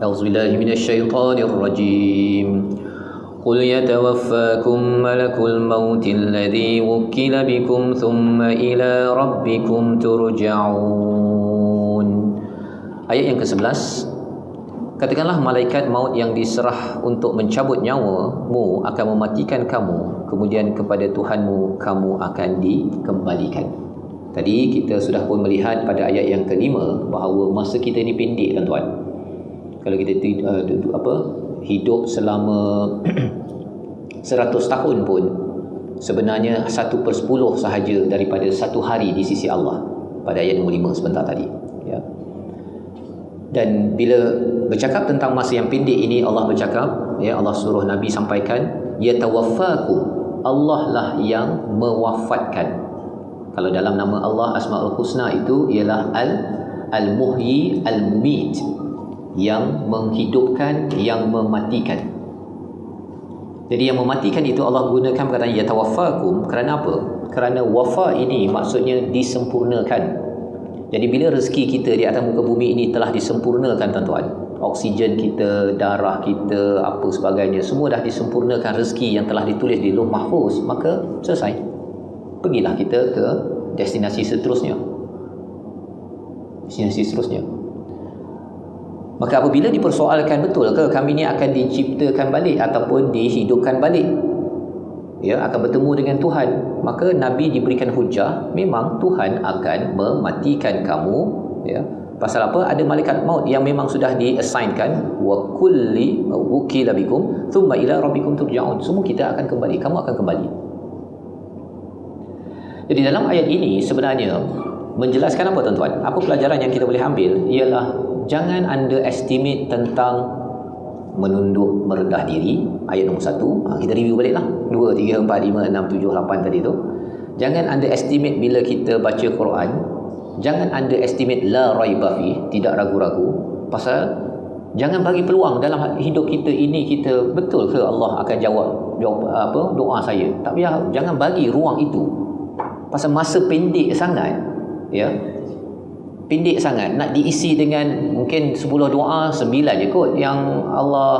A'udzubillahi minasyaitonirrajim. Qul yatawaffakum malakul mautil ladzi wukkila bikum thumma ila rabbikum turja'un. Ayat yang ke-11. Katakanlah malaikat maut yang diserah untuk mencabut nyawamu akan mematikan kamu, kemudian kepada Tuhanmu kamu akan dikembalikan. Tadi kita sudah pun melihat pada ayat yang ke-5 bahawa masa kita ni pendek, tuan-tuan. Kalau kita hidup selama 100 tahun pun sebenarnya 1/10 sahaja daripada satu hari di sisi Allah, pada ayat nombor 5 sebentar tadi, ya. Dan bila bercakap tentang masa yang pendek ini, Allah bercakap, ya, Allah suruh Nabi sampaikan, yatawaffakum, Allah lah yang mewafatkan. Kalau dalam nama Allah Asmaul Husna itu ialah Al-Muhyi Al-Mumit, yang menghidupkan, yang mematikan. Jadi yang mematikan itu Allah gunakan perkataan yatawaffakum kerana apa? Kerana wafa ini maksudnya disempurnakan. Jadi bila rezeki kita di atas muka bumi ini telah disempurnakan, tuan-tuan, oksigen kita, darah kita, apa sebagainya, semua dah disempurnakan, rezeki yang telah ditulis di Lauh Mahfuz, maka selesai. Pergilah kita ke destinasi seterusnya. Maka apabila dipersoalkan, betul ke kami ni akan diciptakan balik ataupun dihidupkan balik, ya, akan bertemu dengan Tuhan, maka Nabi diberikan hujah, memang Tuhan akan mematikan kamu, ya. Pasal apa? Ada malaikat maut yang memang sudah di-assignkan, wa kulli wukila bikum thumma ila rabbikum turja'un. Semua kita akan kembali, kamu akan kembali. Jadi dalam ayat ini sebenarnya menjelaskan apa, tuan-tuan? Apa pelajaran yang kita boleh ambil? Ialah jangan underestimate tentang menunduk, merendah diri. Ayat nombor 1, kita review balik lah, 2, 3, 4, 5, 6, 7, 8 tadi tu. Jangan underestimate bila kita baca Quran. Jangan underestimate la raiba fi, tidak ragu-ragu. Pasal jangan bagi peluang dalam hidup kita ini, kita betul ke Allah akan jawab doa saya. Tak payah, jangan bagi ruang itu. Pasal masa pendek sangat, ya. Pendek sangat, nak diisi dengan mungkin 10 doa, 9 je kot yang Allah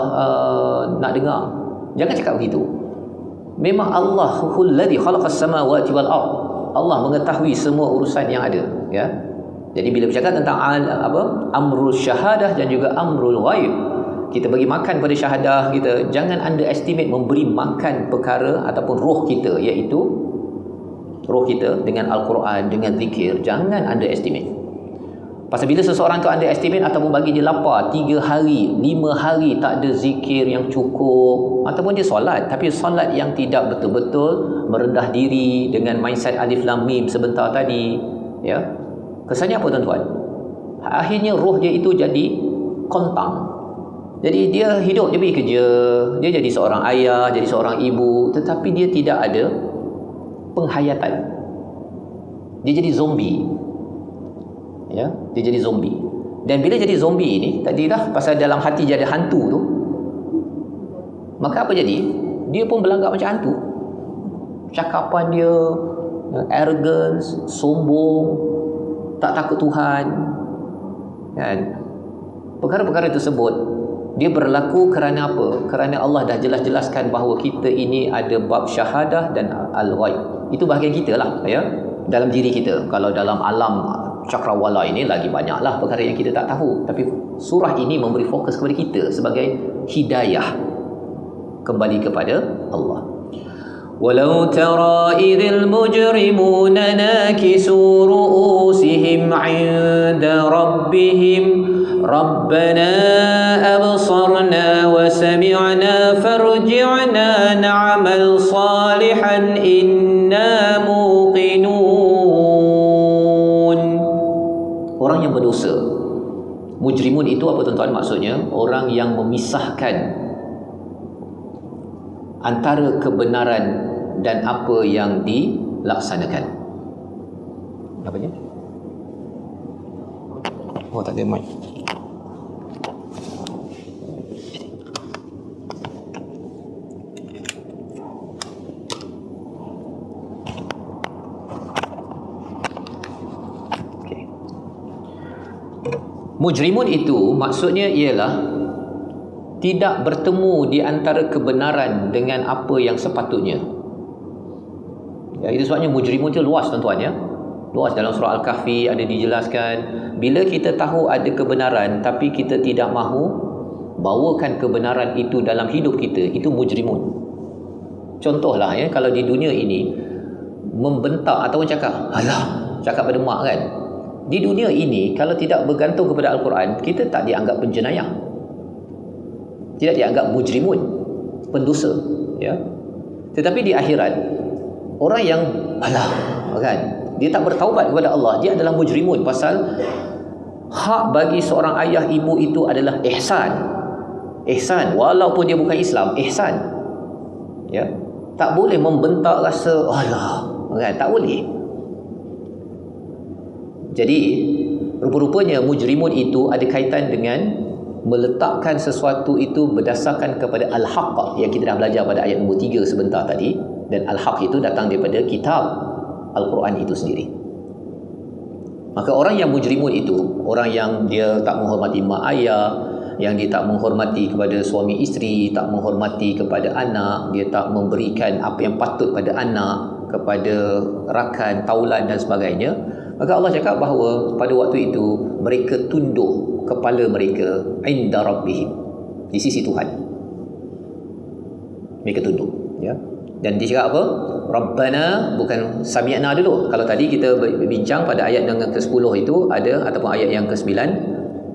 nak dengar. Jangan cakap begitu. Memang Allahul ladzi khalaqas samawati wal ard. Allah mengetahui semua urusan yang ada, ya. Jadi bila bercakap tentang amrul syahadah dan juga amrul ghaib, kita bagi makan pada syahadah kita, jangan underestimate memberi makan perkara ataupun roh kita, iaitu roh kita dengan Al-Quran, dengan zikir. Jangan underestimate. Pasal bila seseorang tu underestimate ataupun bagi dia lapar 3 hari, 5 hari tak ada zikir yang cukup, ataupun dia solat tapi solat yang tidak betul-betul merendah diri dengan mindset alif lam mim sebentar tadi, ya, kesannya apa, tuan-tuan? Akhirnya roh dia itu jadi kontang. Jadi dia hidup, dia pergi kerja, dia jadi seorang ayah, jadi seorang ibu, tetapi dia tidak ada penghayatan. Dia jadi zombie, ya, dia jadi zombie. Dan bila jadi zombie ini, tadi dah pasal dalam hati dia ada hantu tu, maka apa jadi? Dia pun berlagak macam hantu. Cakapan dia arrogance, sombong, tak takut Tuhan, kan? Perkara-perkara tersebut dia berlaku kerana apa? Kerana Allah dah jelas-jelaskan bahawa kita ini ada bab syahadah dan al-ghaib. Itu bahagian kita lah, ya, dalam diri kita. Kalau dalam alam cakrawala ini lagi banyaklah perkara yang kita tak tahu, tapi surah ini memberi fokus kepada kita sebagai hidayah kembali kepada Allah. Walau tara idhil mujrimuna nakisu ru'usihim 'inda rabbihim rabbana absarna wa sami'na farji'na na'mal salihan inna muqinun. Orang yang berdosa, mujrimun itu apa, tuan-tuan? Maksudnya orang yang memisahkan antara kebenaran dan apa yang dilaksanakan. Apa dia? Oh, tak ada mic. Mujrimun itu maksudnya ialah tidak bertemu di antara kebenaran dengan apa yang sepatutnya. Ya, itu sebabnya mujrimun itu luas tuan-tuan ya. Luas. Dalam surah Al-Kahfi ada dijelaskan, bila kita tahu ada kebenaran tapi kita tidak mahu bawakan kebenaran itu dalam hidup kita, itu mujrimun. Contohlah ya, kalau di dunia ini membentak ataupun cakap, alah, cakap pada mak kan. Di dunia ini kalau tidak bergantung kepada Al-Quran, kita tak dianggap penjenayah. Tidak dianggap mujrimun, pendosa, ya. Tetapi di akhirat, orang yang alah kan, dia tak bertaubat kepada Allah, dia adalah mujrimun. Pasal hak bagi seorang ayah ibu itu adalah ihsan. Ihsan, walaupun dia bukan Islam, ihsan. Ya. Tak boleh membentak rasa alah, kan? Tak boleh. Jadi rupa-rupanya mujrimun itu ada kaitan dengan meletakkan sesuatu itu berdasarkan kepada al-haq yang kita dah belajar pada ayat nombor 3 sebentar tadi. Dan al-haq itu datang daripada kitab Al-Quran itu sendiri. Maka orang yang mujrimun itu, orang yang dia tak menghormati mak ayah, yang dia tak menghormati kepada suami isteri, tak menghormati kepada anak, dia tak memberikan apa yang patut pada anak, kepada rakan, taulan dan sebagainya, maka Allah cakap bahawa pada waktu itu mereka tunduk kepala mereka inda rabbihim, di sisi Tuhan. Mereka tunduk, ya. Dan dia cakap apa? Rabbana, bukan sami'na dulu. Kalau tadi kita berbincang pada ayat yang ke-10 itu ada, ataupun ayat yang ke-9,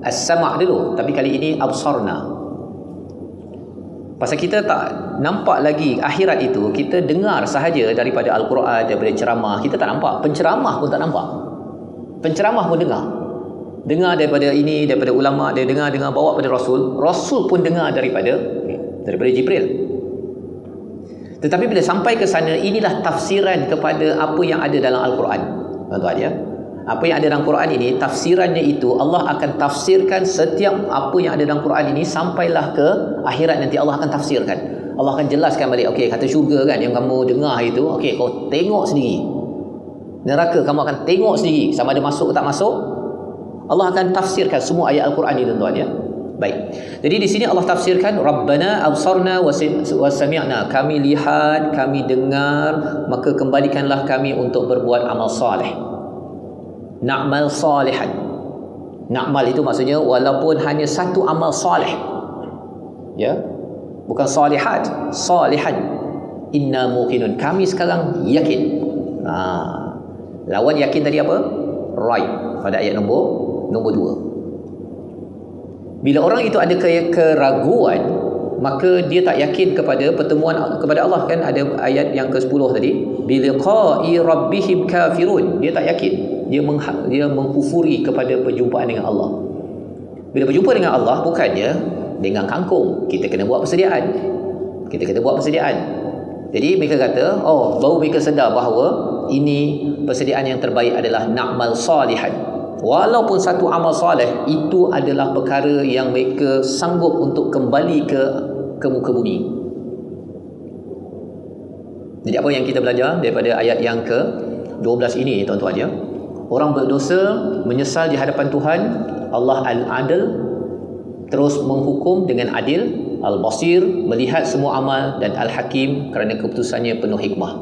as-sama' dulu. Tapi kali ini absarna. Pasal kita tak nampak lagi akhirat itu, kita dengar sahaja daripada Al-Quran, daripada ceramah, kita tak nampak. Penceramah pun tak nampak. Penceramah pun dengar. Dengar daripada ini, daripada ulama', dia dengar bawa pada Rasul. Rasul pun dengar daripada Jibril. Tetapi bila sampai ke sana, inilah tafsiran kepada apa yang ada dalam Al-Quran. Tuan-tuan ya. Apa yang ada dalam Quran ini, tafsirannya itu Allah akan tafsirkan setiap apa yang ada dalam Quran ini sampailah ke akhirat nanti Allah akan tafsirkan. Allah akan jelaskan balik. Okey, kata syurga kan yang kamu dengar itu, okey, kau tengok sendiri. Neraka kamu akan tengok sendiri, sama ada masuk ke tak masuk. Allah akan tafsirkan semua ayat Al-Quran ini, tuan-tuan ya. Baik. Jadi di sini Allah tafsirkan Rabbana absarna wa sami'na. Kami lihat, kami dengar, maka kembalikanlah kami untuk berbuat amal saleh. Na'mal salihan. Na'mal itu maksudnya walaupun hanya satu amal saleh. Ya. Bukan salihat, salihan. Inna muqinun. Kami sekarang yakin. Lawan yakin tadi apa? Right. Pada ayat nombor 2. Bila orang itu ada keraguan, maka dia tak yakin kepada pertemuan kepada Allah. Kan ada ayat yang ke-10 tadi, biliqa'i rabbihim kafirun. Dia tak yakin, dia mengkufuri kepada perjumpaan dengan Allah. Bila berjumpa dengan Allah, bukannya dengan kangkung, kita kena buat persediaan. Jadi mereka kata, baru mereka sedar bahawa ini persediaan yang terbaik adalah na'mal salihan. Walaupun satu amal soleh itu adalah perkara yang mereka sanggup untuk kembali ke muka bumi. Jadi apa yang kita belajar daripada ayat yang ke-12 ini, tuan-tuan ya? Orang berdosa menyesal di hadapan Tuhan. Allah Al-Adil, terus menghukum dengan adil. Al-Basir, melihat semua amal. Dan Al-Hakim, kerana keputusannya penuh hikmah.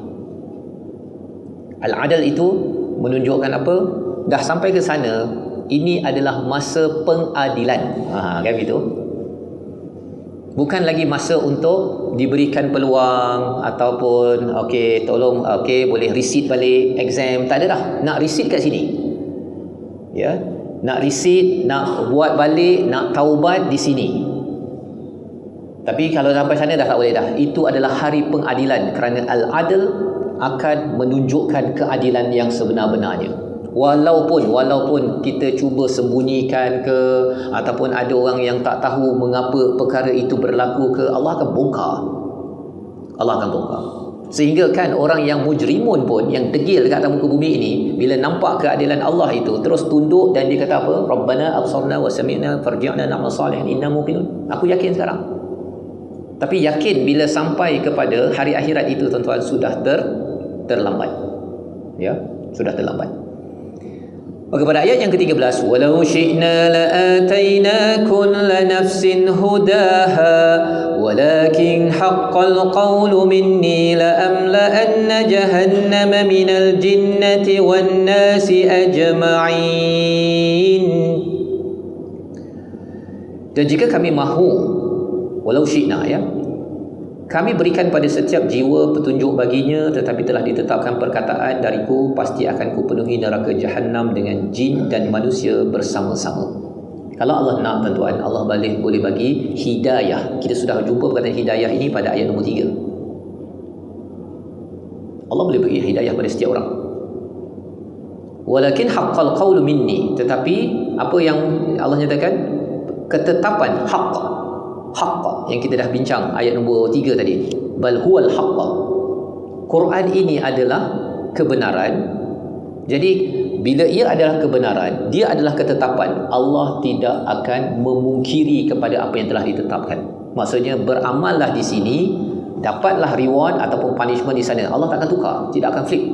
Al-Adil itu menunjukkan apa? Dah sampai ke sana, ini adalah masa pengadilan. Kan begitu? Bukan lagi masa untuk diberikan peluang ataupun okey, tolong boleh resit balik exam. Tak ada dah. Nak resit kat sini. Ya. Nak resit, nak buat balik, nak taubat di sini. Tapi kalau sampai sana dah tak boleh dah. Itu adalah hari pengadilan kerana Al-Adil akan menunjukkan keadilan yang sebenar-benarnya. Walaupun kita cuba sembunyikan ke, ataupun ada orang yang tak tahu mengapa perkara itu berlaku ke, Allah akan bongkar. Sehingga kan orang yang mujrimun pun, yang degil dekat atas muka bumi ini, bila nampak keadilan Allah itu, terus tunduk dan dia kata apa? Rabbana absarna wa sami'na farji'na na'mal salihan inna muqinun. Aku yakin sekarang. Tapi yakin bila sampai kepada hari akhirat itu, tuan-tuan, sudah terlambat. Ya, sudah terlambat. Maka pada ayat yang ke-13, walau syi'na la'atayna kulla nafsin hudaha walakin haqqal qawlu minni la'amla'anna jahannama minal jinnati wan nasi ajma'in. Dan jika kami mahu, walau syi'na, ya, kami berikan pada setiap jiwa petunjuk baginya, tetapi telah ditetapkan perkataan dariku, pasti akan kupenuhi neraka Jahannam dengan jin dan manusia bersama-sama. Kalau Allah nak, tuan-tuan, Allah boleh bagi hidayah. Kita sudah jumpa perkataan hidayah ini pada ayat nombor 3. Allah boleh bagi hidayah pada setiap orang. Walakin haqqal qawlu minni, tetapi apa yang Allah nyatakan, ketetapan haqq yang kita dah bincang ayat nombor 3 tadi, bal huwal haqq. Quran ini adalah kebenaran. Jadi bila ia adalah kebenaran, dia adalah ketetapan, Allah tidak akan memungkiri kepada apa yang telah ditetapkan. Maksudnya beramallah di sini, dapatlah reward ataupun punishment di sana. Allah tak akan tukar, tidak akan flip.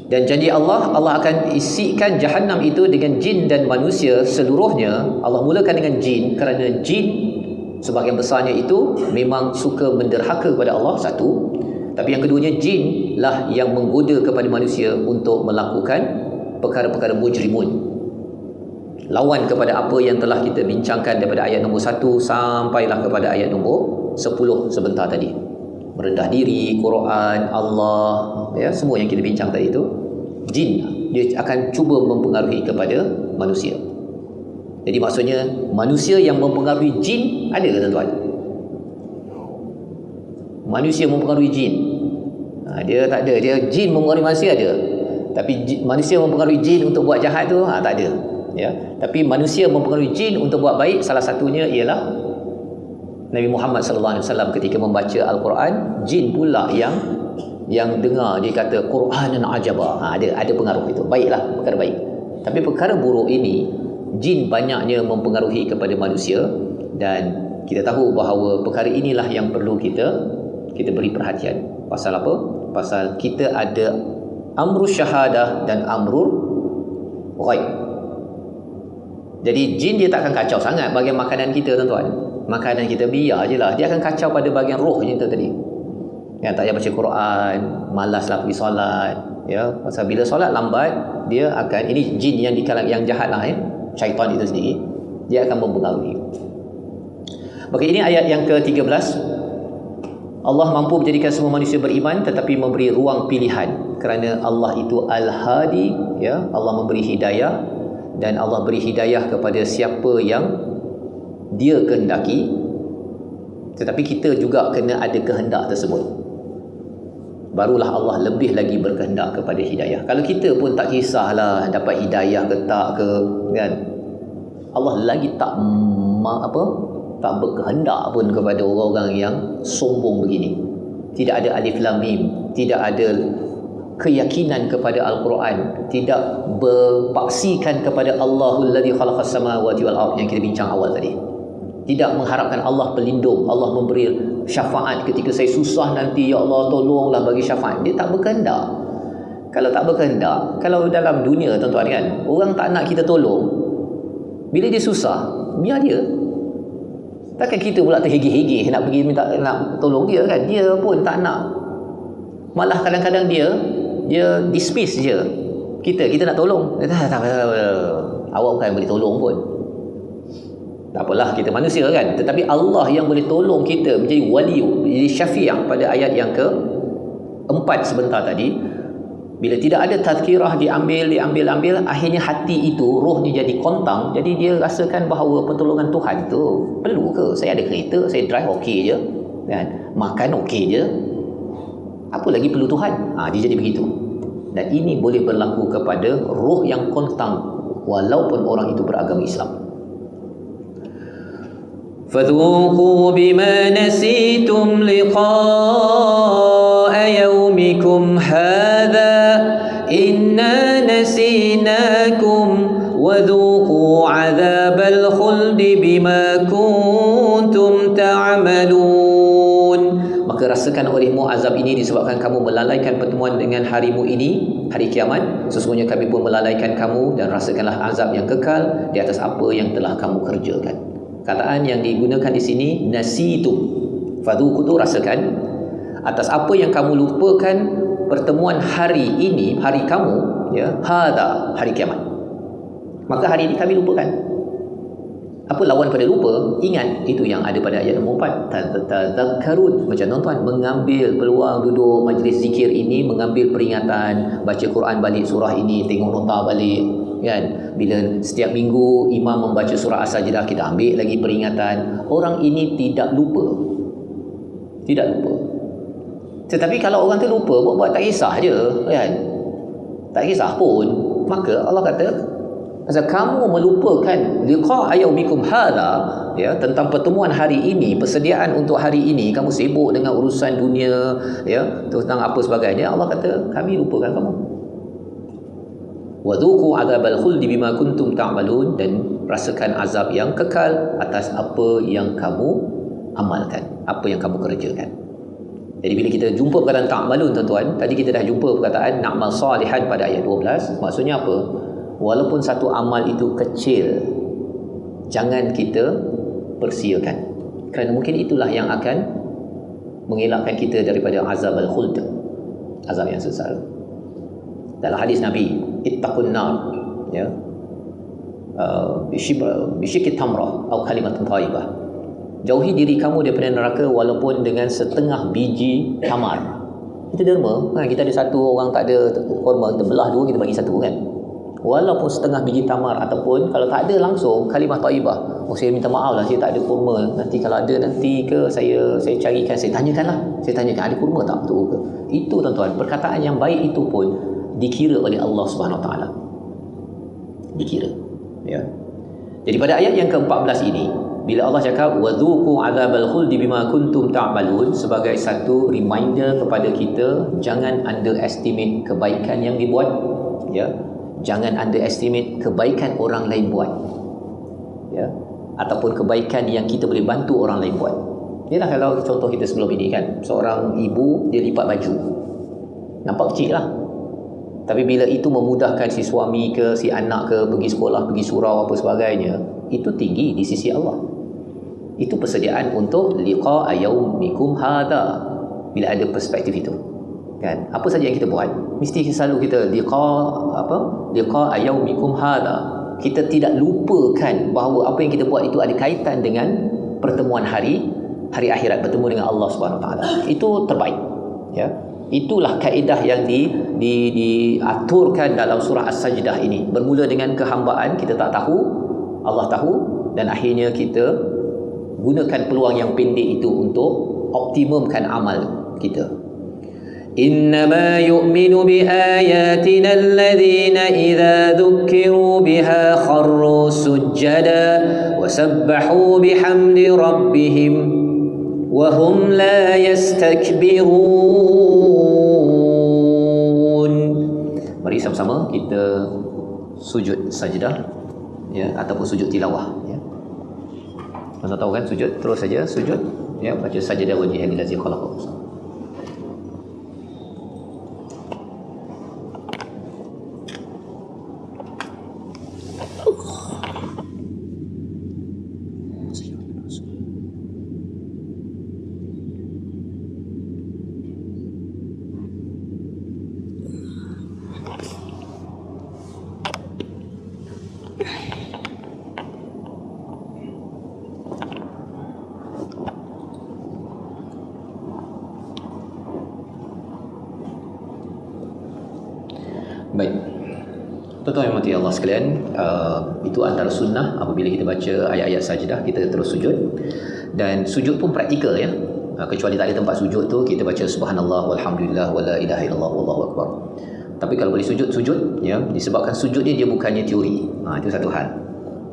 Dan janji Allah akan isikan Jahannam itu dengan jin dan manusia seluruhnya. Allah mulakan dengan jin kerana jin sebahagian besarnya itu memang suka menderhaka kepada Allah, satu. Tapi yang keduanya, jin lah yang menggoda kepada manusia untuk melakukan perkara-perkara mujrimun, lawan kepada apa yang telah kita bincangkan daripada ayat nombor 1 sampailah kepada ayat nombor 10 sebentar tadi. Merendah diri, Quran, Allah, ya, semua yang kita bincang tadi itu, jin dia akan cuba mempengaruhi kepada manusia. Jadi maksudnya manusia yang mempengaruhi jin ada ke, tuan-tuan? Manusia mempengaruhi jin, dia tak ada. Dia jin mempengaruhi manusia ada, tapi manusia mempengaruhi jin untuk buat jahat tu tak ada, ya. Tapi manusia mempengaruhi jin untuk buat baik, salah satunya ialah Nabi Muhammad sallallahu alaihi wasallam ketika membaca Al-Quran, jin pula yang dengar dia kata Quranan ajaba. Ada pengaruh itu. Baiklah, perkara baik. Tapi perkara buruk ini, jin banyaknya mempengaruhi kepada manusia, dan kita tahu bahawa perkara inilah yang perlu kita beri perhatian. Pasal apa? Pasal kita ada amrul syahadah dan amrul ghaib. Jadi jin dia tak akan kacau sangat bahagian makanan kita, tuan-tuan. Makanan kita biar je lah. Dia akan kacau pada bahagian roh je tadi. Yang tak payah baca Quran, malaslah pergi solat, ya. Pasal bila solat lambat, dia akan, ini jin yang jahat lah, ya. Syaitan itu sendiri, dia akan mempengaruhi. Maka ini ayat yang ke-13. Allah mampu menjadikan semua manusia beriman, tetapi memberi ruang pilihan, kerana Allah itu Al-Hadi, ya. Allah memberi hidayah, dan Allah beri hidayah kepada siapa yang dia kehendaki. Tetapi kita juga kena ada kehendak tersebut, barulah Allah lebih lagi berkehendak kepada hidayah. Kalau kita pun tak kisahlah dapat hidayah ke tak ke, kan, Allah lagi tak berkehendak pun kepada orang-orang yang sombong begini. Tidak ada alif lam mim, tidak ada keyakinan kepada Al-Quran, tidak berpaksikan kepada Allahul ladzi khalaqas samawati wal ardh yang kita bincang awal tadi. Tidak mengharapkan Allah pelindung, Allah memberi syafaat ketika saya susah nanti, ya Allah tolonglah bagi syafaat. Dia tak berkehendak. Kalau tak berkehendak, kalau dalam dunia, tuan-tuan, kan, orang tak nak kita tolong, bila dia susah, biar dia. Takkan kita pula terhegeh-hegeh nak pergi minta nak tolong dia, kan? Dia pun tak nak. Malah kadang-kadang dia dismiss je kita nak tolong. Tak, awak bukan boleh tolong pun. Tak apalah, kita manusia, kan. Tetapi Allah yang boleh tolong kita menjadi wali, menjadi syafi'ah pada ayat yang ke-4 sebentar tadi. Bila tidak ada tazkirah, diambil, akhirnya hati itu, rohnya jadi kontang. Jadi dia rasakan bahawa pertolongan Tuhan tu perlu ke? Saya ada kereta, saya drive okey je, kan? Makan okey je, apa lagi perlu Tuhan? Dia jadi begitu. Dan ini boleh berlaku kepada roh yang kontang, walaupun orang itu beragama Islam. فَذُوقُوا بِمَا نَسِيتُمْ لِقَاءَ يَوْمِكُمْ هَذَا إِنَّا نَسِينَاكُمْ وَذُوقُوا عَذَابَ الْخُلْدِ بِمَا كُنْتُمْ تَعْمَلُونَ. Maka dirasakan olehmu azab ini disebabkan kamu melalaikan pertemuan dengan harimu ini, hari kiamat. Sesungguhnya kami pun melalaikan kamu, dan rasakanlah azab yang kekal di atas apa yang telah kamu kerjakan. Kataan yang digunakan di sini nasitu, fadhuku tu rasakan, atas apa yang kamu lupakan pertemuan hari ini, hari kamu, ya, hada, hari kiamat. Maka hari ini kami lupakan. Apa lawan pada lupa? Ingat. Itu yang ada pada ayat nombor 4. Tadzakkarun, macam tuan-tuan mengambil peluang duduk majlis zikir ini, mengambil peringatan, baca Quran balik surah ini, tengok nota balik, kan? Bila setiap minggu imam membaca surah As-Sajdah, kita ambil lagi peringatan. Orang ini tidak lupa. Tidak lupa. Tetapi kalau orang tu lupa, buat tak kisah je, kan? Tak kisah pun. Maka Allah kata, pasal kamu melupakan liqa yaumikum hadha, ya, tentang pertemuan hari ini, persediaan untuk hari ini, kamu sibuk dengan urusan dunia, ya, tentang apa sebagainya. Allah kata, kami lupakan kamu. Wadhuku adzabal khuldi bima kuntum ta'malun, dan rasakan azab yang kekal atas apa yang kamu amalkan, apa yang kamu kerjakan. Jadi bila kita jumpa perkataan ta'malun, tuan-tuan, tadi kita dah jumpa perkataan na'mal salihan pada ayat 12. Maksudnya apa? Walaupun satu amal itu kecil, jangan kita persiakan, kerana mungkin itulah yang akan mengelakkan kita daripada azab al-khuld, azab yang sesal. Dalam hadis Nabi, ittaqun nar, ya, bisyikit tamrah atau kalimatun thayyibah, jauhi diri kamu daripada neraka walaupun dengan setengah biji tamar. Kita derma, kan? Kita ada satu orang tak ada kurma, kita belah dua, kita bagi satu, kan? Walaupun setengah biji tamar, ataupun kalau tak ada langsung kalimah thayyibah, saya minta maaf lah, saya tak ada kurma, nanti kalau ada nanti ke saya carikan, saya tanyakan ada kurma tak tu ke. Itu tuan-tuan, perkataan yang baik itu pun dikira oleh Allah Subhanahu Wa Taala, dikira, ya. Jadi pada ayat yang ke-14 ini, bila Allah cakap wadhuku adzabal khuldi bima kuntum ta'malun, sebagai satu reminder kepada kita, jangan underestimate kebaikan yang dibuat, ya. Jangan underestimate kebaikan orang lain buat, ya, ataupun kebaikan yang kita boleh bantu orang lain buat. Inilah kalau contoh kita sebelum ini, kan, seorang ibu dia lipat baju, nampak kecil lah, tapi bila itu memudahkan si suami ke si anak ke pergi sekolah, pergi surau apa sebagainya, itu tinggi di sisi Allah. Itu persediaan untuk liqa yaumikum hadha. Bila ada perspektif itu, kan, apa saja yang kita buat mesti selalu kita liqa yaumikum hadha. Kita tidak lupakan bahawa apa yang kita buat itu ada kaitan dengan pertemuan hari akhirat, bertemu dengan Allah Subhanahu Wa Taala. Itu terbaik, ya. Itulah kaedah yang diaturkan dalam surah As-Sajdah ini. Bermula dengan kehambaan, kita tak tahu, Allah tahu, dan akhirnya kita gunakan peluang yang pendek itu untuk optimumkan amal kita. إنما يؤمن بآياتنا الذين إذا ذكروا بها خروا سجدا وسبحوا بحمد ربهم وهم لا يستكبرون. Mari sama-sama kita sujud sajdah, ya, ataupun sujud tilawah, ya. Anda tahu kan sujud, terus saja sujud, ya, baca sajdah wajhil ladzi khalaqahu. Baik, tuan-tuan yang mati Allah sekalian, itu antara sunnah apabila kita baca ayat-ayat sajdah, kita terus sujud. Dan sujud pun praktikal, ya. Kecuali tak ada tempat sujud tu, kita baca subhanallah walhamdulillah wala ilaha illallah wallahu akbar. Tapi kalau boleh sujud, ya, disebabkan sujud dia bukannya teori. Itu satu hal.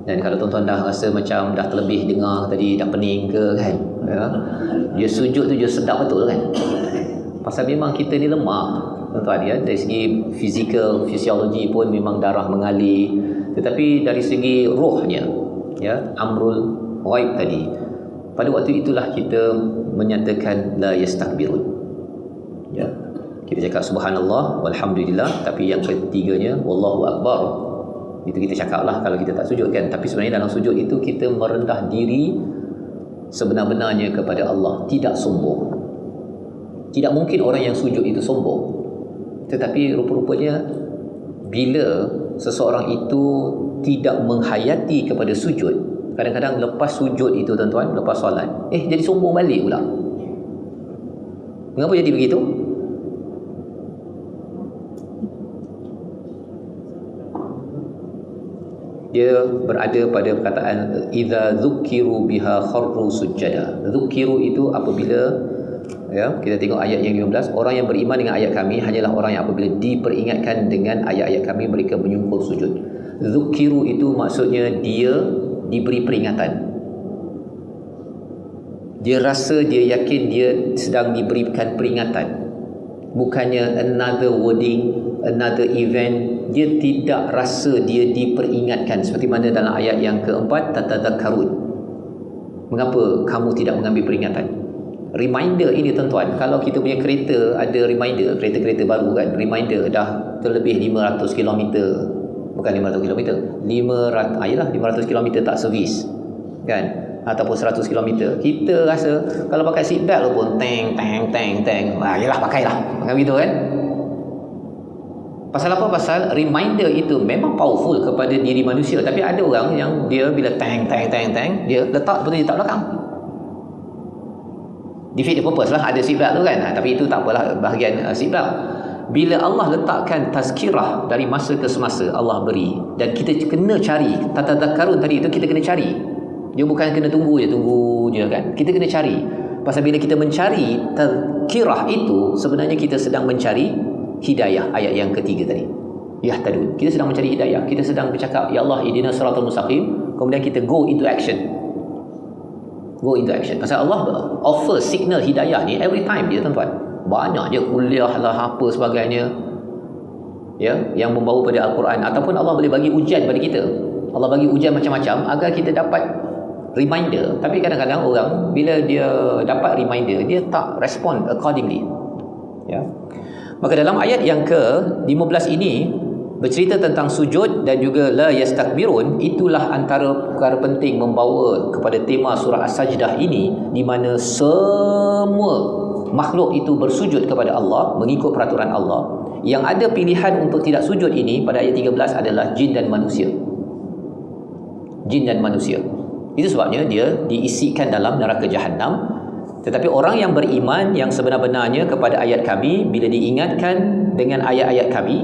Dan kalau tuan-tuan dah rasa macam dah terlebih dengar tadi, dah pening ke, kan, ya, dia sujud tu dia sedap betul, kan. Pasal memang kita ni lemah, tuan-tuan, ya. Dari segi fizikal, fisiologi pun memang darah mengalir, tetapi dari segi rohnya, ya, amrul ghaib tadi, pada waktu itulah kita menyatakan la yastakbirun. Ya. Kita cakap subhanallah walhamdulillah, tapi yang ketiganya wallahu akbar. Itu kita cakaplah kalau kita tak sujud kan. Tapi sebenarnya dalam sujud itu kita merendah diri sebenar-benarnya kepada Allah, tidak sombong. Tidak mungkin orang yang sujud itu sombong. Tetapi rupa-rupanya bila seseorang itu tidak menghayati kepada sujud, kadang-kadang lepas sujud itu tuan-tuan, lepas solat, jadi sombong balik pula. Mengapa jadi begitu? Dia berada pada perkataan idza dzukiru biha kharru sujada. Dzukiru itu apabila, ya, kita tengok ayat yang 15, orang yang beriman dengan ayat kami hanyalah orang yang apabila diperingatkan dengan ayat-ayat kami mereka menyungkur sujud. Dzukiru itu maksudnya dia diberi peringatan. Dia rasa, dia yakin dia sedang diberikan peringatan. Bukannya another wording, another event. Dia tidak rasa dia diperingatkan. Seperti mana dalam ayat yang keempat, tatadzakkarun. Mengapa kamu tidak mengambil peringatan? Reminder ini tuan-tuan, kalau kita punya kereta ada reminder, kereta-kereta baru kan, reminder dah terlebih 500 km. Bukan 500 km, 500 km tak servis kan, ataupun 100 km. Kita rasa kalau pakai seat belt pun teng. Yalah pakailah. Macam gitu kan. Pasal apa? Pasal reminder itu memang powerful kepada diri manusia. Tapi ada orang yang dia bila teng, dia letak betul dia tak belakang. Defeat the purpose lah, ada seatbelt tu kan. Tapi itu tak apalah bahagian seatbelt. Bila Allah letakkan tazkirah dari masa ke semasa, Allah beri. Dan kita kena cari. Tatadzakkarun tadi itu kita kena cari. Dia bukan kena tunggu je kan. Kita kena cari. Pasal bila kita mencari tazkirah itu, sebenarnya kita sedang mencari hidayah. Ayat yang ketiga tadi, yahtadun, kita sedang mencari hidayah. Kita sedang bercakap, ya Allah ihdinas siratal mustaqim. Kemudian kita go into action. Pasal Allah offer signal hidayah ni every time dia tuan-tuan. Banyak dia kuliah lah apa sebagainya, ya, yang membawa pada Al-Quran. Ataupun Allah boleh bagi ujian pada kita. Allah bagi ujian macam-macam agar kita dapat reminder. Tapi kadang-kadang orang bila dia dapat reminder, dia tak respond accordingly, ya. Maka dalam ayat yang ke-15 ini bercerita tentang sujud dan juga la yastakbirun. Itulah antara perkara penting membawa kepada tema surah As-Sajdah ini, di mana semua makhluk itu bersujud kepada Allah mengikut peraturan Allah. Yang ada pilihan untuk tidak sujud ini pada ayat 13 adalah jin dan manusia. Itu sebabnya dia diisikan dalam neraka Jahannam. Tetapi orang yang beriman, yang sebenar-benarnya kepada ayat kami, bila diingatkan dengan ayat-ayat kami,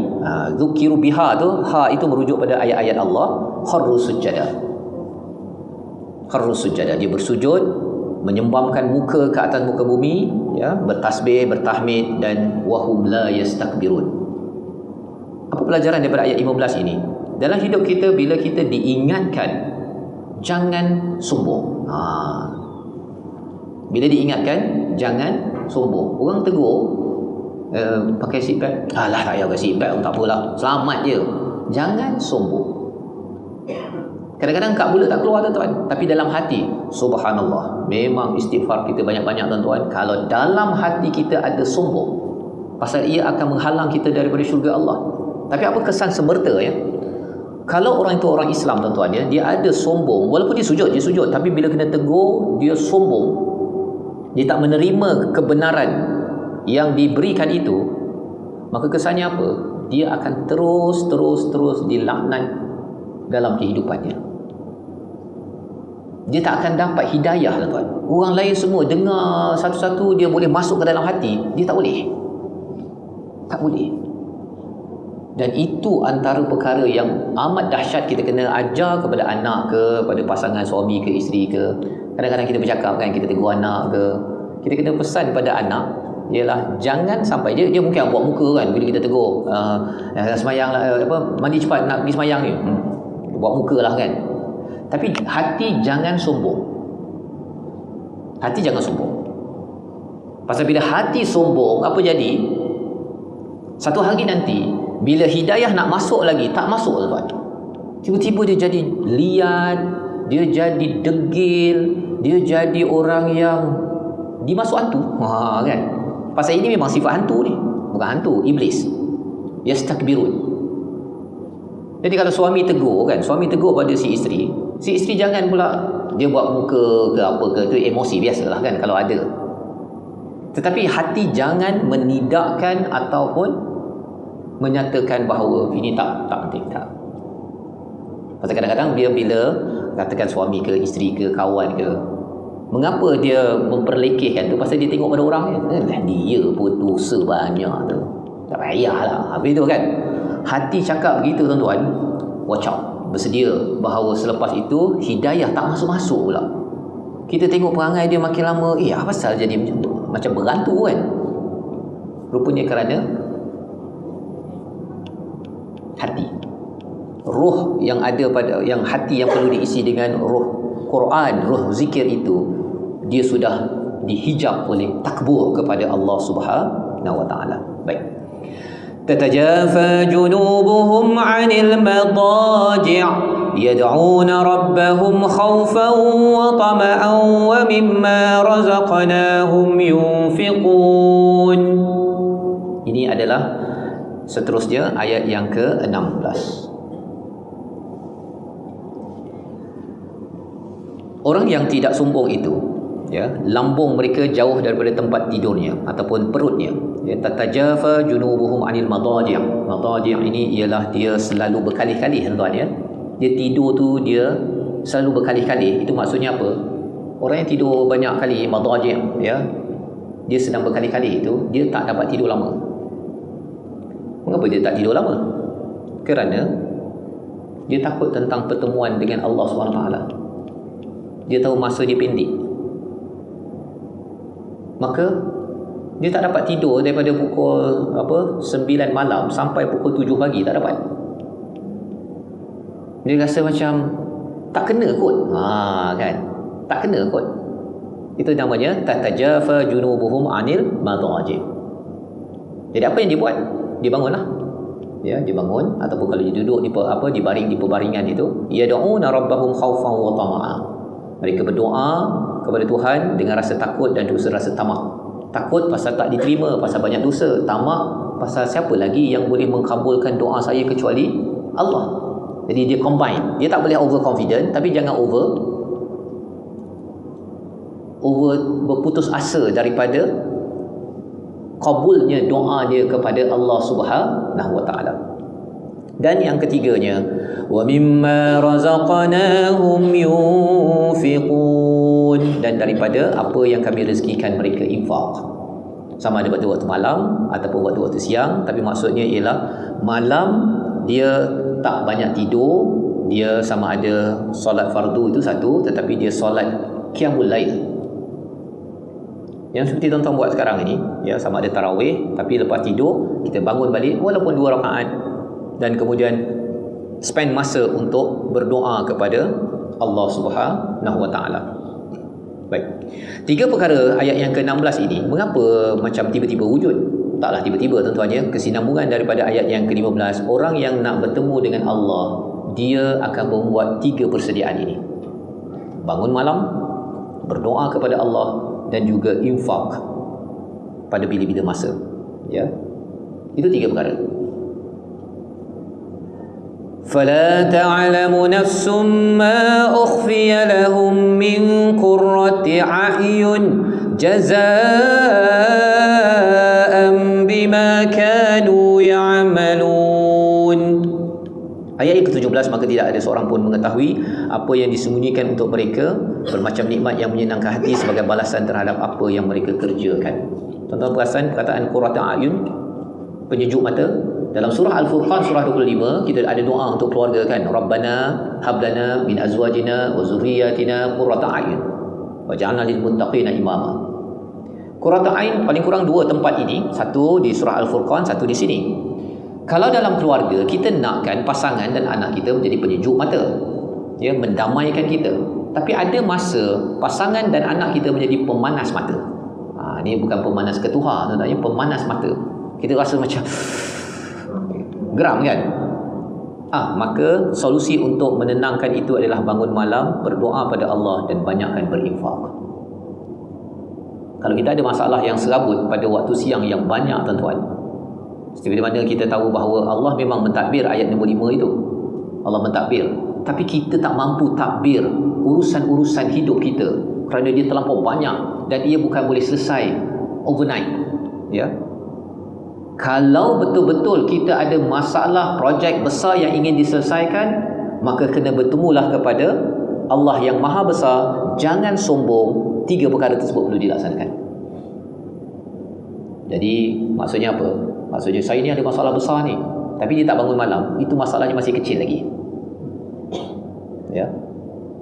zukiru biha tu, ha itu merujuk pada ayat-ayat Allah, kharru sujada. Dia bersujud, menyembamkan muka ke atas muka bumi, ya, bertasbih, bertahmid, dan wahum la yastakbirun. Apa pelajaran daripada ayat 15 ini? Dalam hidup kita, bila kita diingatkan jangan sombong. Bila diingatkan jangan sombong. Orang tegur pakai seatbelt, alah tak payah pakai seatbelt, tak apalah, selamat je. Jangan sombong. Kadang-kadang kat mulut tak keluar tuan-tuan, tapi dalam hati subhanallah. Memang istighfar kita banyak-banyak tuan-tuan. Kalau dalam hati kita ada sombong, pasal ia akan menghalang kita daripada syurga Allah. Tapi apa kesan semerta, ya? Kalau orang itu orang Islam tuan-tuan, ya, dia ada sombong, walaupun dia sujud, tapi bila kena tegur dia sombong, dia tak menerima kebenaran yang diberikan itu, maka kesannya apa? Dia akan terus dilaknat dalam kehidupannya. Dia tak akan dapat hidayah, tuan-tuan. Orang lain semua dengar satu-satu, dia boleh masuk ke dalam hati, dia tak boleh. Dan itu antara perkara yang amat dahsyat kita kena ajar kepada anak ke, pada pasangan suami ke isteri ke. Kadang-kadang kita bercakap kan, kita tegur anak ke, kita kena pesan pada anak ialah jangan sampai dia mungkin buat muka kan bila kita tegur, semayang lah, mandi cepat nak pergi semayang ni, buat muka lah kan. Tapi hati jangan sombong. Pasal bila hati sombong, apa jadi? Satu hari nanti bila hidayah nak masuk lagi, tak masuk tuan. Tiba-tiba dia jadi liar, dia jadi degil, dia jadi orang yang dimasuk hantu. Kan? Pasal ini memang sifat hantu ni. Bukan hantu, iblis. Yastakbirun. Jadi kalau suami tegur pada si isteri jangan pula dia buat muka ke apa ke, tu emosi biasalah kan kalau ada. Tetapi hati jangan menidakkan ataupun menyatakan bahawa ini tak penting, tak. Pasal kadang-kadang dia bila katakan suami ke isteri ke kawan ke, mengapa dia memperlekehkan tu? Pasal dia tengok pada orang dia pun dosa banyak tu, tak payahlah. Habis tu kan hati cakap begitu tuan-tuan, watch out, bersedia bahawa selepas itu hidayah tak masuk-masuk pula. Kita tengok perangai dia makin lama, apa pasal jadi macam berantu kan? Rupanya kerana hati, roh yang ada pada yang hati yang perlu diisi dengan roh Quran, roh zikir itu, dia sudah dihijab oleh takbur kepada Allah Subhanahu wa taala. Baik. تتجافى جنوبهم عن المضاجع يدعون ربهم خوفا وطمعا ومما رزقناهم ينفقون. Ini adalah seterusnya ayat yang ke-16. Orang yang tidak sombong itu, lambung mereka jauh daripada tempat tidurnya ataupun perutnya. Tatajafa junubuhum anil madaji'. Madaji' ini ialah dia selalu berkali-kali tuan-tuan ya. Dia tidur tu dia selalu berkali-kali. Itu maksudnya apa? Orang yang tidur banyak kali madaji' dia sedang berkali-kali itu, dia tak dapat tidur lama. Mengapa dia tak tidur lama? Kerana dia takut tentang pertemuan dengan Allah SWT. Dia tahu masa dia pendek. Maka dia tak dapat tidur daripada pukul 9 malam sampai pukul 7 pagi, tak dapat. Dia rasa macam tak kena kot. Kan? Tak kena kot. Itu namanya tatajafa junubuhum anil madaji'. Jadi apa yang dia buat? Dia bangunlah. Dia bangun ataupun kalau dia duduk di baring di pebaringan itu, yad'una rabbahum khaufan wa tama'a. Mereka berdoa kepada Tuhan dengan rasa takut dan juga rasa tamak. Takut pasal tak diterima, pasal banyak dosa. Tamak pasal siapa lagi yang boleh mengkabulkan doa saya kecuali Allah. Jadi dia combine. Dia tak boleh over confident, tapi jangan over berputus asa daripada kabulnya doa dia kepada Allah Subhanahu wa taala. Dan yang ketiganya, wa mimma razaqnahum yunfiqun, dan daripada apa yang kami rezekikan mereka infak. Sama ada waktu malam ataupun waktu siang, tapi maksudnya ialah malam dia tak banyak tidur, dia sama ada solat fardu itu satu, tetapi dia solat qiyamul lail. Yang seperti tuan-tuan buat sekarang ini, sama ada tarawih, tapi lepas tidur kita bangun balik walaupun 2 rakaat, dan kemudian spend masa untuk berdoa kepada Allah Subhanahu wa taala. Baik. 3 perkara ayat yang ke-16 ini, mengapa macam tiba-tiba wujud? Taklah tiba-tiba tuan-tuan ya. Kesinambungan daripada ayat yang ke-15, orang yang nak bertemu dengan Allah, dia akan membuat 3 persediaan ini. Bangun malam, berdoa kepada Allah, dan juga infak pada bila-bila masa. Itu 3 perkara. فلا تعلم نفس ما أخفي لهم من قرة أعين جزاء بما كانوا يعملون. Ayat yang ke-17, maka tidak ada seorang pun mengetahui apa yang disembunyikan untuk mereka, bermacam nikmat yang menyenangkan hati sebagai balasan terhadap apa yang mereka kerjakan. Tuan-tuan perasan perkataan qurratu a'yun, penyejuk mata. Dalam surah Al-Furqan surah 25 kita ada doa untuk keluarga kan, Rabbana hablana min azwajina wa zurriyyatina qurrata a'yun waj'alna lil muttaqina imama. Qurrata a'yun paling kurang 2 tempat ini, satu di surah Al-Furqan, satu di sini. Kalau dalam keluarga kita nakkan pasangan dan anak kita menjadi penyejuk mata, mendamaikan kita, tapi ada masa pasangan dan anak kita menjadi pemanas mata. Ini bukan pemanas ketuha, pemanas mata. Kita rasa macam geram kan? Maka solusi untuk menenangkan itu adalah bangun malam, berdoa pada Allah dan banyakkan berinfak. Kalau kita ada masalah yang serabut pada waktu siang yang banyak, tuan-tuan, seperti mana kita tahu bahawa Allah memang mentadbir ayat nombor 5 itu. Allah mentadbir, tapi kita tak mampu takbir urusan-urusan hidup kita kerana dia terlampau banyak dan ia bukan boleh selesai overnight. Ya. Kalau betul-betul kita ada masalah projek besar yang ingin diselesaikan, maka kena bertemulah kepada Allah yang Maha Besar. Jangan sombong, 3 perkara tersebut perlu dilaksanakan. Jadi maksudnya apa? Maksudnya saya ni ada masalah besar ni, tapi dia tak bangun malam, itu masalahnya masih kecil lagi. Ya.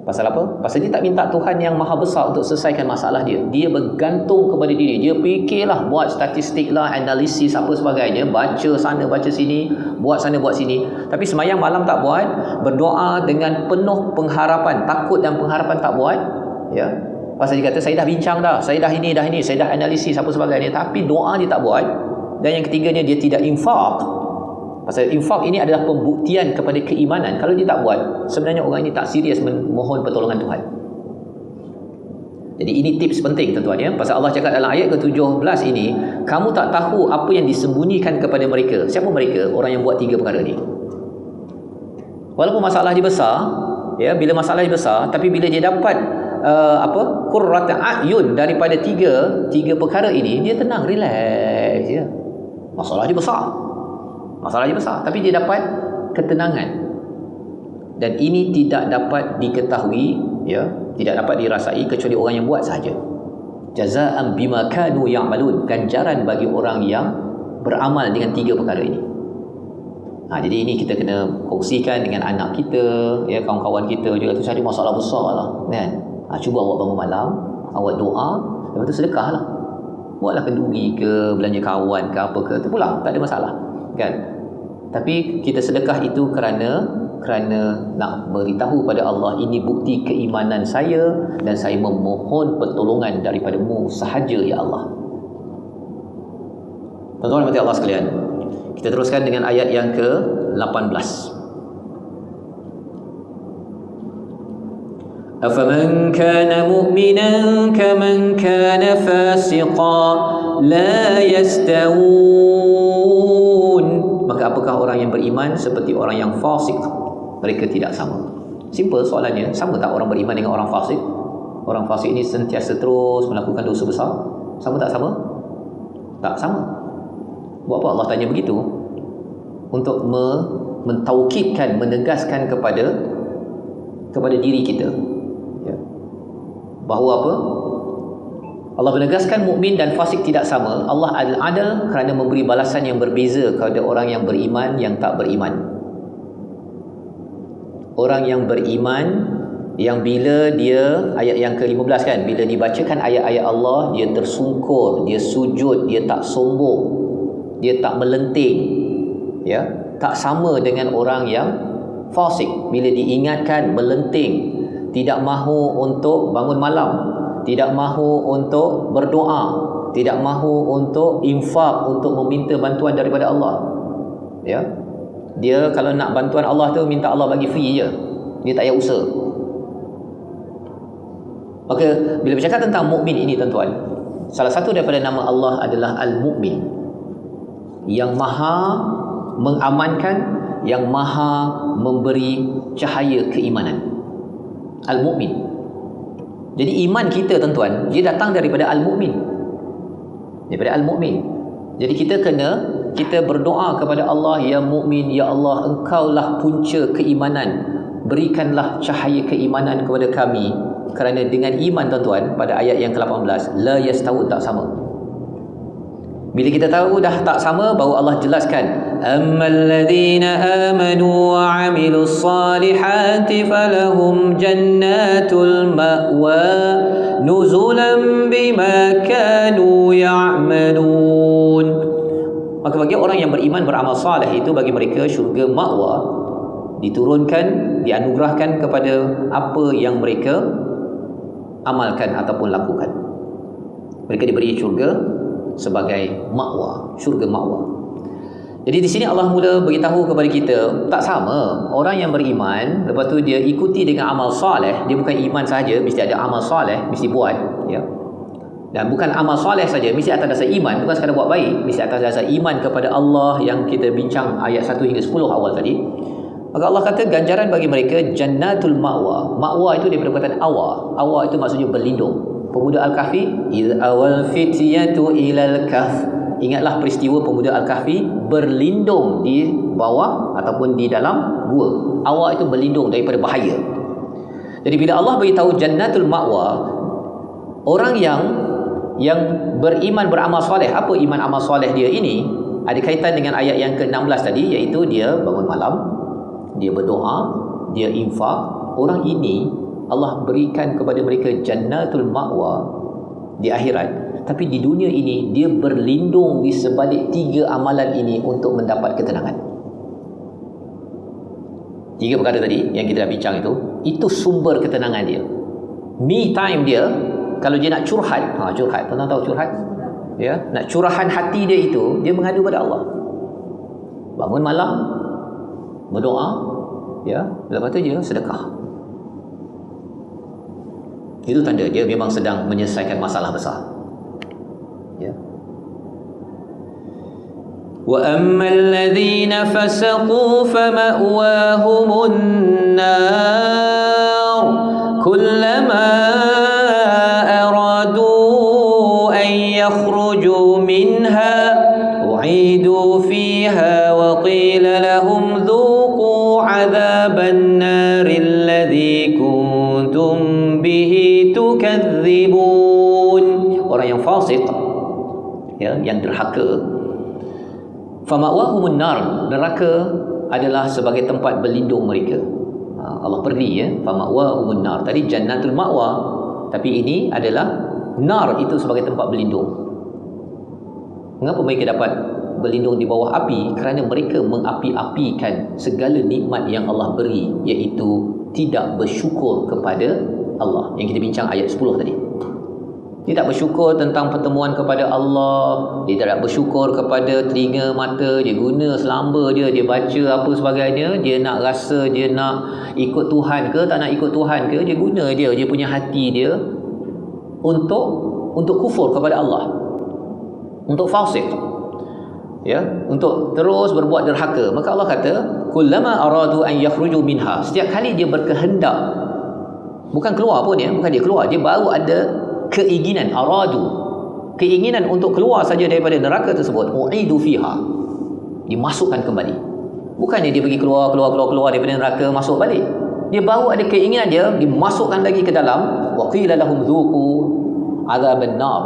Pasal apa? Pasal dia tak minta Tuhan yang Maha Besar untuk selesaikan masalah dia. Dia bergantung kepada diri. Dia fikirlah, buat statistik lah, analisis apa sebagainya, baca sana, baca sini, buat sana, buat sini. Tapi semayang malam tak buat, berdoa dengan penuh pengharapan, takut dan pengharapan tak buat. Ya. Pasal dia kata, saya dah bincang dah, saya dah ini, saya dah analisis apa sebagainya. Tapi doa dia tak buat. Dan yang ketiganya, dia tidak infak. Pasal infak ini adalah pembuktian kepada keimanan. Kalau dia tak buat, sebenarnya orang ini tak serius memohon pertolongan Tuhan. Jadi ini tips penting, tuan-tuan, ya. Pasal Allah cakap dalam ayat ke-17 ini, kamu tak tahu apa yang disembunyikan kepada mereka. Siapa mereka? Orang yang buat 3 perkara ni. Walaupun masalah dia besar, ya, bila masalah dia besar, tapi bila dia dapat qurrat a'yun daripada tiga perkara ini, dia tenang, relax, ya. Masalah dia besar, tapi dia dapat ketenangan. Dan ini tidak dapat diketahui, ya, tidak dapat dirasai kecuali orang yang buat sahaja. Jazaa'an bima kanu ya'malun, ganjaran bagi orang yang beramal dengan 3 perkara ini. Jadi ini kita kena kongsikan dengan anak kita, ya, kawan-kawan kita juga. Tu cari masalah besar lah, kan. Cuba awak bangun malam, awak doa, lepas tu sedekah lah. Buatlah kenduri ke, belanja kawan ke, apa ke, tu pulang, tak ada masalah, kan. Tapi kita sedekah itu kerana nak beritahu pada Allah, ini bukti keimanan saya dan saya memohon pertolongan daripadamu sahaja, ya Allah. Tuan-tuan dan Allah sekalian, kita teruskan dengan ayat yang ke-18. أَفَمَنْ كَانَ مُؤْمِنًا كَمَنْ كَانَ فَاسِقًا لَا يَسْتَوُونَ. Maka apakah orang yang beriman seperti orang yang fasik? Mereka tidak sama. Simple soalannya. Sama tak orang beriman dengan orang fasik? Orang fasik ini sentiasa terus melakukan dosa besar. Sama tak sama? Tak sama. Buat apa Allah tanya begitu? Untuk mentaukidkan, menegaskan kepada diri kita, ya, bahawa apa? Allah menegaskan mukmin dan fasik tidak sama. Allah adil kerana memberi balasan yang berbeza kepada orang yang beriman, yang tak beriman. Orang yang beriman, yang bila dia, ayat yang ke-15 kan, bila dibacakan ayat-ayat Allah, dia tersungkur, dia sujud, dia tak sombong, dia tak melenting, ya, tak sama dengan orang yang fasik. Bila diingatkan melenting, tidak mahu untuk bangun malam, tidak mahu untuk berdoa, tidak mahu untuk infak, untuk meminta bantuan daripada Allah, ya. Dia kalau nak bantuan Allah tu minta Allah bagi free je, dia tak payah usaha. Maka bila bercakap tentang mukmin ini, tuan-tuan, salah satu daripada nama Allah adalah Al-Mu'min, yang maha mengamankan, yang maha memberi cahaya keimanan. Al-Mu'min. Jadi iman kita, tuan-tuan, dia datang daripada Al-Mu'min. Daripada Al-Mu'min. Jadi kita berdoa kepada Allah, ya Mu'min, ya Allah, engkaulah punca keimanan, berikanlah cahaya keimanan kepada kami. Kerana dengan iman, tuan-tuan, pada ayat yang ke-18, la yastawu, tak sama. Bila kita tahu dah tak sama, baru Allah jelaskan, ammal ladzina amanu wa 'amilus salihati falahum jannatul ma'wa nuzulan bima kanu ya'malun. Maka bagi orang yang beriman, beramal saleh, itu bagi mereka syurga ma'wa, diturunkan, dianugerahkan kepada apa yang mereka amalkan ataupun lakukan. Mereka diberi syurga sebagai ma'wa, syurga ma'wa. Jadi di sini Allah mula beritahu kepada kita, tak sama. Orang yang beriman, lepas tu dia ikuti dengan amal soleh. Dia bukan iman saja, mesti ada amal soleh, mesti buat. Ya. Dan bukan amal soleh saja, mesti atas dasar iman, bukan sekadar buat baik, mesti atas dasar iman kepada Allah yang kita bincang ayat 1 hingga 10 awal tadi. Maka Allah kata ganjaran bagi mereka jannatul ma'wa. Ma'wa itu daripada perkataan awa. Awa itu maksudnya berlindung. Pemuda Al-Kahfi, idh awal fityatu ilal kahf. Ingatlah peristiwa pemuda Al-Kahfi berlindung di bawah ataupun di dalam gua. Awa itu berlindung daripada bahaya. Jadi bila Allah beritahu jannatul ma'wa, orang yang beriman beramal soleh, apa iman amal soleh dia ini? Ada kaitan dengan ayat yang ke-16 tadi, iaitu dia bangun malam, dia berdoa, dia infak. Orang ini Allah berikan kepada mereka jannatul ma'wa di akhirat. Tapi di dunia ini dia berlindung di sebalik 3 amalan ini untuk mendapat ketenangan. 3 perkara tadi yang kita dah bincang itu sumber ketenangan dia. Me time dia, kalau dia nak curhat, curhat, pernah tahu curhat? Ya, nak curahan hati dia itu, dia mengadu pada Allah. Bangun malam, berdoa, ya, lepas tu dia sedekah. Itu tanda dia memang sedang menyelesaikan masalah besar. Ya. Wa ammal ladzina fasaqu fama'wahumun nar kullama aradu an yakhruju minha u'idu fiha wa qila lahum dhuqu 'adzaban nar alladzi kuntum bihi tukadzibun. Orang yang fasik, ya, yang derhaka, fama'wahumun nar, neraka adalah sebagai tempat berlindung mereka. Allah pergi, ya, fama'wahumun nar. Tadi jannatul ma'wa, tapi ini adalah nar, itu sebagai tempat berlindung. Mengapa mereka dapat berlindung di bawah api? Kerana mereka mengapi-apikan segala nikmat yang Allah beri, iaitu tidak bersyukur kepada Allah, yang kita bincang ayat 10 tadi. Dia tak bersyukur tentang pertemuan kepada Allah, dia tak bersyukur kepada telinga, mata, dia guna selamba dia baca apa sebagainya, dia nak rasa dia nak ikut Tuhan ke tak nak ikut Tuhan ke, dia guna dia punya hati dia untuk kufur kepada Allah, untuk fasik, ya, untuk terus berbuat derhaka. Maka Allah kata kullama aradu an yakhruju minha, setiap kali dia berkehendak, bukan keluar pun, ya, bukan dia keluar, dia baru ada keinginan, aradu, keinginan untuk keluar saja daripada neraka tersebut, u'idu fiha, dimasukkan kembali. Bukannya dia pergi keluar daripada neraka, masuk balik. Dia baru ada keinginan dia, dimasukkan lagi ke dalam. Wa qila lahum dhuqu adzaban nar,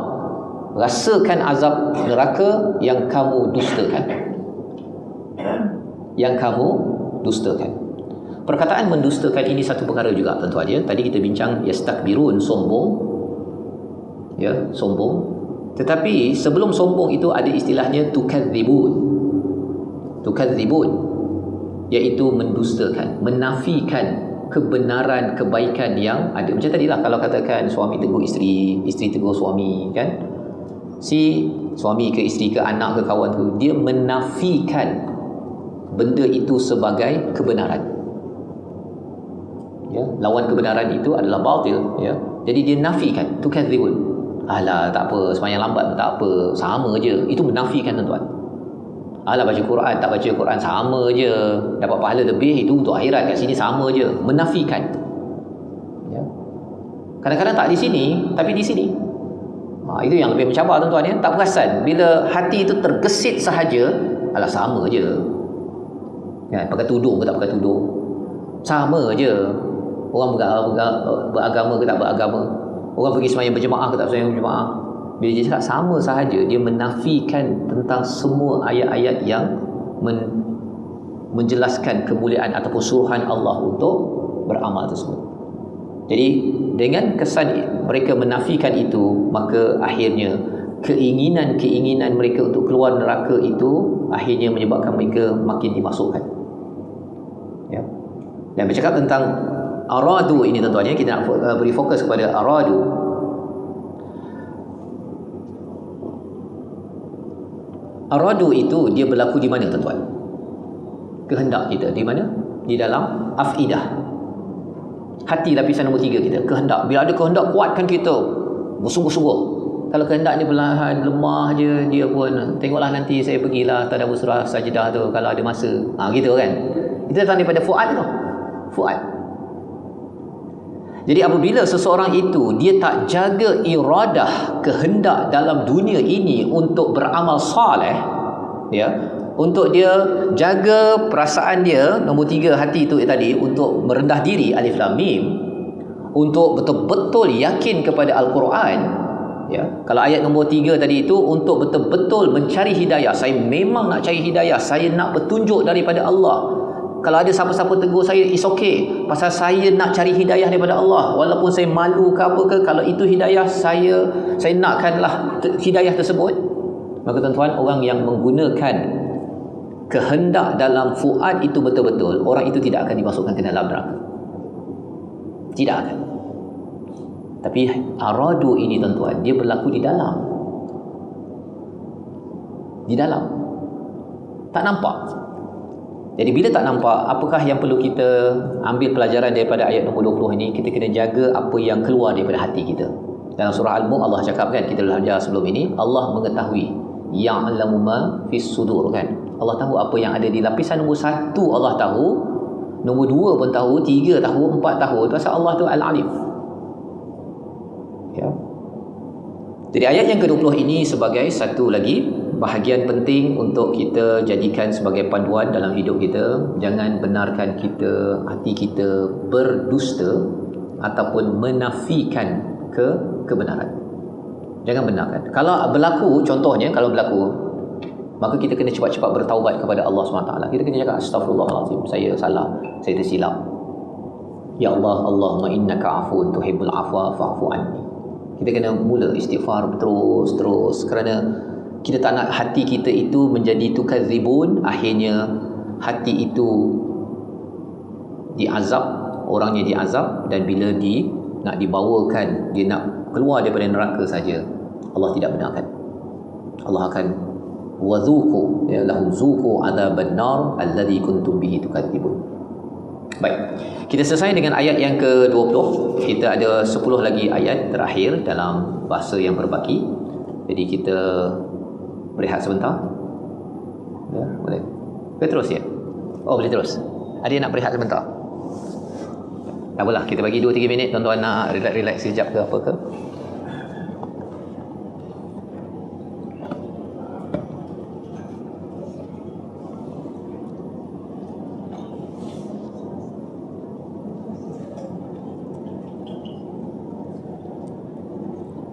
rasakan azab neraka yang kamu dustakan. Yang kamu dustakan. Perkataan mendustakan ini satu perkara juga, tuan-tuan, ya. Tadi kita bincang yastakbirun, sombong, ya, sombong. Tetapi sebelum sombong itu ada istilahnya tukadzibun, iaitu mendustakan, menafikan kebenaran, kebaikan yang ada. Macam tadilah, kalau katakan suami tegur isteri, isteri tegur suami, kan, si suami ke isteri ke anak ke kawan tu, dia menafikan benda itu sebagai kebenaran. Ya, lawan kebenaran itu adalah batil, ya. Jadi dia nafikan, tukadzibun. Alah, tak apa, sembahyang lambat pun tak apa, sama je. Itu menafikan, tuan-tuan. Alah, baca Quran, tak baca Quran, sama je. Dapat pahala lebih, itu untuk akhirat, kat sini sama je. Menafikan, ya. Kadang-kadang tak di sini, tapi di sini. Itu yang lebih mencabar, tuan-tuan, ya. Tak perasan bila hati itu tergesit sahaja, alah, sama je, ya, pakai tudung ke tak pakai tudung, sama je. Orang beragama ke tak beragama, orang pergi sembahyang berjemaah ke tak sembahyang berjemaah, bila dia cakap sama sahaja, dia menafikan tentang semua ayat-ayat yang menjelaskan kemuliaan ataupun suruhan Allah untuk beramal tersebut. Jadi dengan kesan mereka menafikan itu, maka akhirnya keinginan mereka untuk keluar neraka itu akhirnya menyebabkan mereka makin dimasukkan, ya. Dan bercakap tentang aradu ini, tuan-tuan, ya, kita nak beri fokus kepada aradu. Aradu itu dia berlaku di mana tuan-tuan? Kehendak kita di mana? Di dalam afidah. Hati lapisan nombor 3 kita, kehendak. Bila ada kehendak, kuatkan kita bersungguh-sungguh. Kalau kehendak ni perlahan, lemah je, dia pun tengoklah nanti saya pergilah tadabbur surah sajdah tu kalau ada masa. Gitu kan. Itu datang daripada fuad tu. Fuad. Jadi apabila seseorang itu dia tak jaga iradah, kehendak dalam dunia ini untuk beramal soleh, ya, untuk dia jaga perasaan dia, nombor 3 hati itu tadi, untuk merendah diri, alif lam mim, untuk betul-betul yakin kepada Al-Quran, ya. Kalau ayat nombor 3 tadi itu untuk betul-betul mencari hidayah, saya memang nak cari hidayah, saya nak petunjuk daripada Allah. Kalau ada siapa-siapa tegur saya, it's okay, pasal saya nak cari hidayah daripada Allah, walaupun saya malu ke apa ke, kalau itu hidayah, saya nakkanlah hidayah tersebut. Maka tuan-tuan, orang yang menggunakan kehendak dalam fuad itu betul-betul, orang itu tidak akan dimasukkan ke dalam neraka. Tidak akan. Tapi aradu ini tuan-tuan, dia berlaku di dalam. Di dalam. Tak nampak. Jadi bila tak nampak, apakah yang perlu kita ambil pelajaran daripada ayat nombor 20 ini? Kita kena jaga apa yang keluar daripada hati kita. Dalam surah Al-Mulk Allah cakap kan, kita dah belajar sebelum ini, Allah mengetahui ya'lamu ma fis sudur kan. Allah tahu apa yang ada di lapisan nombor 1, Allah tahu, nombor 2 pun tahu, 3 tahu, 4 tahu. Pasal Allah tu Al-Alim. Ya. Jadi ayat yang ke-20 ini sebagai satu lagi bahagian penting untuk kita jadikan sebagai panduan dalam hidup kita. Jangan benarkan hati kita berdusta ataupun menafikan kebenaran. Jangan benarkan. Kalau berlaku, contohnya kalau berlaku, maka kita kena cepat-cepat bertaubat kepada Allah SWT. Kita kena cakap, astagfirullahalazim, saya salah, saya tersilap. Ya Allah, Allahumma innaka afuun tuhibbul afwa fa'fu anni. Kita kena mula istighfar terus kerana kita tak nak hati kita itu menjadi tukadzibun. Akhirnya hati itu diazab, orangnya diazab, dan bila nak dibawakan, dia nak keluar daripada neraka saja, Allah tidak benarkan. Allah akan wazuku, ya, lahum zuku adzaban nar alladzi kuntum bihi tukadzibun. Baik, kita selesai dengan ayat yang ke-20. Kita ada 10 lagi ayat terakhir dalam bahasa yang berbaki. Jadi kita berehat sebentar. Ya, boleh. Boleh terus ya? Oh, boleh terus. Ada yang nak berehat sebentar? Tak apalah, kita bagi 2-3 minit tuan-tuan nak relax sekejap ke apa ke.